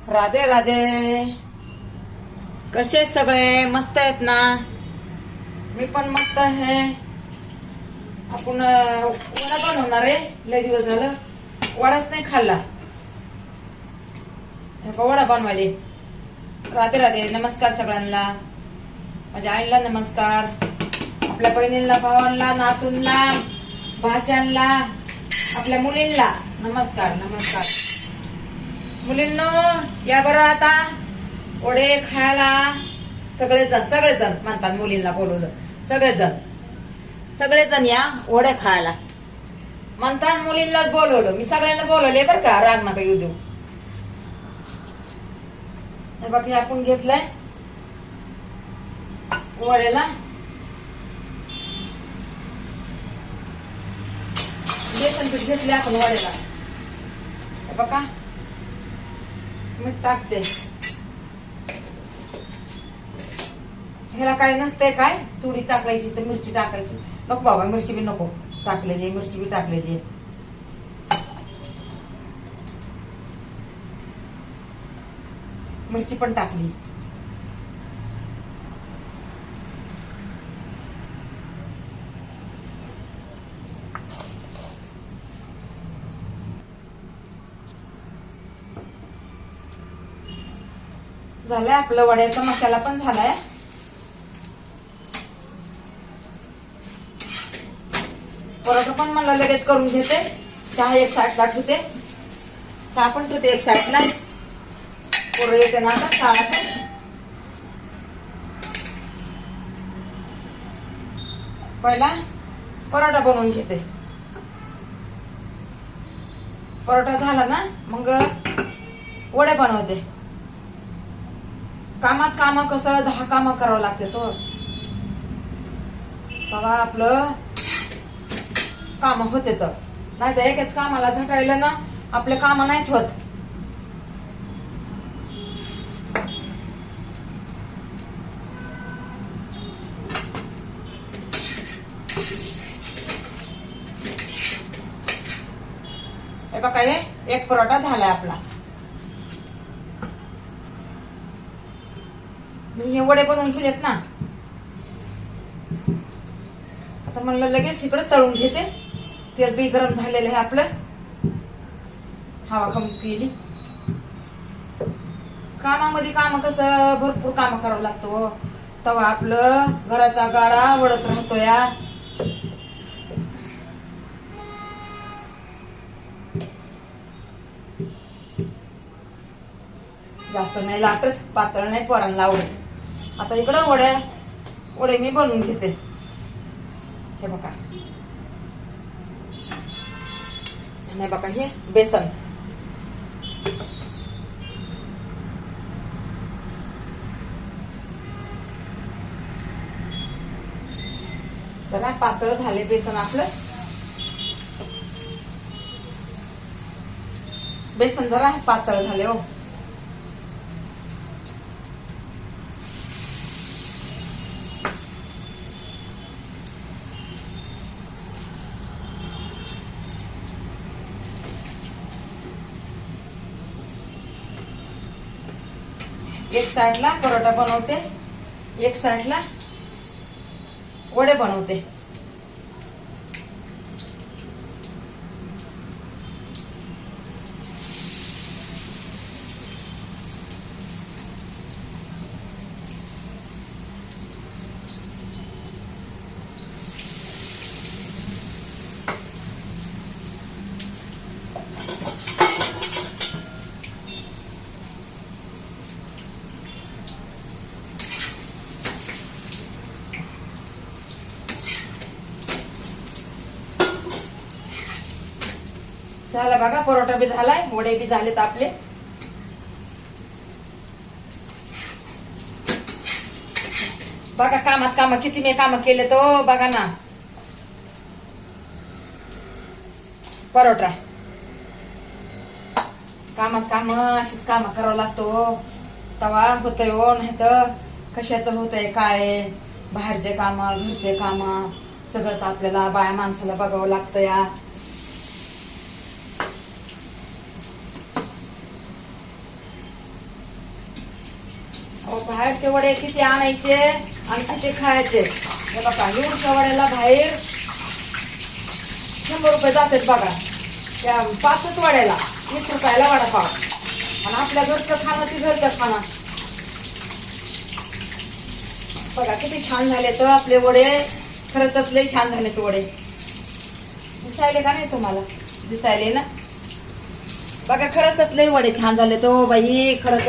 राधे राधे. कसे सगळे मस्त आहेत ना? मी पण मस्त आहे. आपण वडा बनवणार आहे. लय दिवस झालं वडाच नाही खाल्ला. वडा बनवायले. राधे राधे. नमस्कार सगळ्यांना. माझ्या आईला नमस्कार, आपल्या बहिणींना, भावांना, नातूंना, भाच्यांना, आपल्या मुलींना नमस्कार. नमस्कार मुलींनो, या बरं आता वडे खायला. सगळेजण म्हणतात मुलींना बोलवलं. सगळेजण या वडे खायला म्हणतात. मुलींनाच बोलवलं. मी सगळ्यांना बोलवले बरं का, राग नका येऊ देऊ. हे बघ, हे आपण घेतलंय वड्याला. बेसन पीठ घेतले आपण वड्याला. हे बघा, मीठ टाकते. ह्याला काय नसते, काय तुरी टाकायची तर मिरची टाकायची. नको बाबा, मिरची बी नको टाकलेली. मिरची बी टाकलेली. मिरची पण टाकली. झालंय आपलं वड्याचा मसाला पण झालाय. परोठा पण मला लगेच करून घेते. चहा एक साईडला ठेवते. चहा पण ठेवते एक साईडला. पोरं येते ना आता शाळेतून. पहिला परोठा बनवून घेते. परोठा झाला ना मग वडे बनवते. कामात काम कसं 10 काम करावं लागते तो. तेव्हा आपलं काम होते. तर नाही तर एकच कामाला झटायला ना आपले काम नाहीच होत. हे बघा, हे एक परोठा झालाय आपला. मी हे वडे बनवून ठेवलेत ना. आता म्हणलं लगेच इकडे तळून घेते. तेल बी गरम झालेलं आहे आपलं. हवा कमी केली. कामामध्ये काम कसं भरपूर काम करावं लागतं. तेव्हा आपलं घराचा गाडा वडत राहतो. या जास्त नाही लाटत, पातळ नाही, पोरांना आवडत. आता इकडं वडे मी बनवून घेते. हे बघा, आणि बघा हे बेसन. जरा पातळ झाले बेसन आपलं. बेसन जरा पातळ झाले हो. एक साइडला परोठा बनवते, एक साइडला वडे बनवते. झाला बघा, परोठा बी झालाय, वडे बी झालेत आपले. बघा कामात काम किती मी काम केले तो बघा ना. परोठा कामात काम अशीच काम करावं लागतो. तवा होतंय हो, नाही तर कशाचं होतंय काय. बाहेरचे काम, घरचे काम सगळंच आपल्याला बाया माणसाला बघावं लागतं. या बाहेरचे वडे किती आणायचे आणि किती खायचे. हे बघा एवढ्या वड्याला बाहेर 100 रुपये जातात बघा. त्या 5च वड्याला 20 रुपयाला वडापाव. आणि आपल्या घरचं खाणं ती घरचं खाणं. बघा किती छान झाले तर आपले वडे. खरंच लय छान झाले ते वडे. दिसायले का नाही तुम्हाला? दिसायले ना. बघा खरंच लय वडे छान झाले तो बाई. खरंच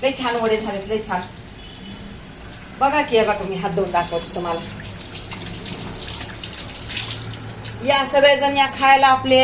लय छान वडे झालेत. लय छान. बघा की बघा मी हात धुवून दाखवते तुम्हाला. या सगळेजण या खायला आपले.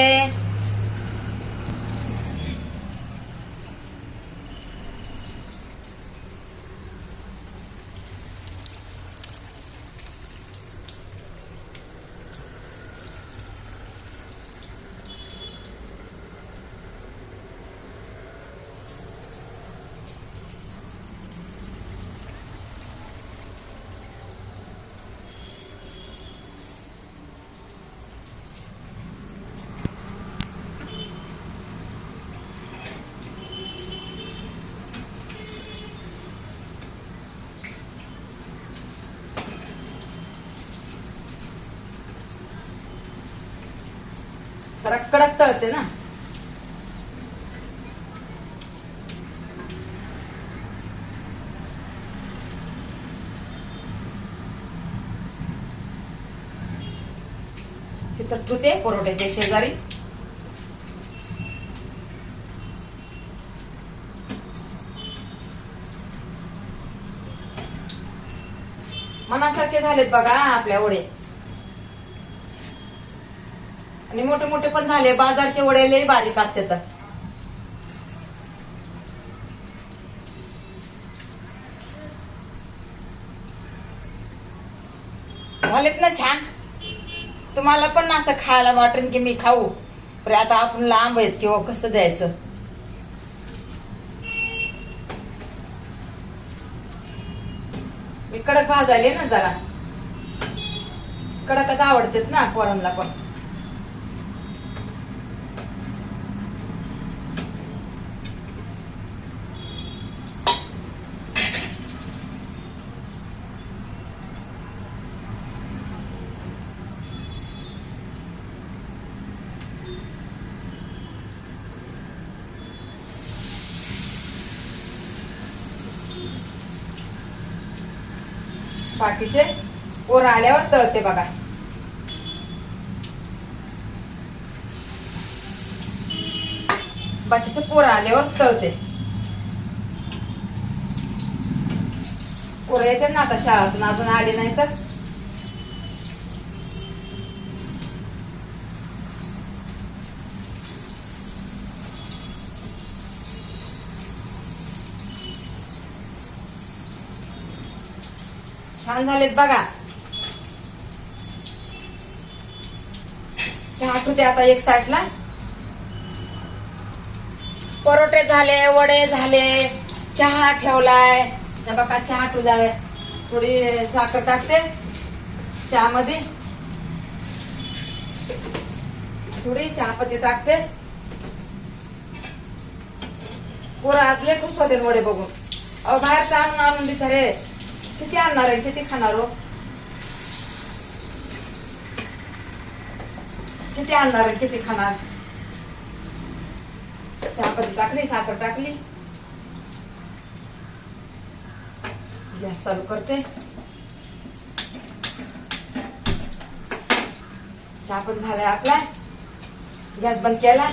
जरा कडक तळते ना. तिथं तुते परोठ्याचे शेजारी. मनासारखे झालेत बघा आपल्या वडे. आणि मोठे मोठे पण झाले. बाजारचे वडे लय बारीक असते तर. झालेत ना छान. तुम्हाला पण असं खायला वाटेल की मी खाऊ. पण आता आपण लांब आहेत किंवा कसं द्यायचं. मी कडक भाजायले ना जरा. कडकच आवडतेत ना पोरांना पण. बाकीचे पोरं आल्यावर तळते बघा. बाकीचे पोरं आल्यावर तळते. पोरं येते ना आता शाळेतून. अजून आले नाही तर. छान झालेत बघा. चहा ठेवते आता एक साईडला. परोठे झाले, वडे झाले, चहा ठेवलाय. बघा चहा ठेवलाय. थोडी साखर टाकते चहामध्ये. थोडी चहापत्ती टाकते. पोरं आज लय खुश होते वडे बघून. अहो बाहेरचं आणून आणून बिचारे किती आणणार आहे, किती खाणार हो. किती आणणार आहे, किती खाणार. चहापत्ती टाकली, साखर टाकली. गॅस चालू करते. चहा पण झालाय आपला. गॅस बंद केला.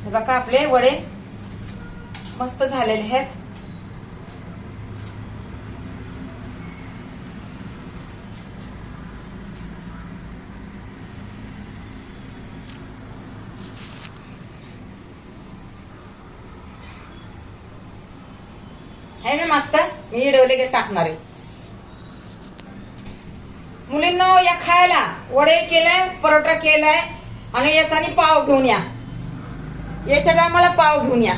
बघा आपले वडे मस्त झालेले आहेत. आहे ना मस्त. मी व्हिडिओ लगेच टाकणार आहे. मुलींनो या खायला वडे केलाय, परोठा केलाय आणि येताना पाव घेऊन या. याच्या टायमाला पाव घेऊन या.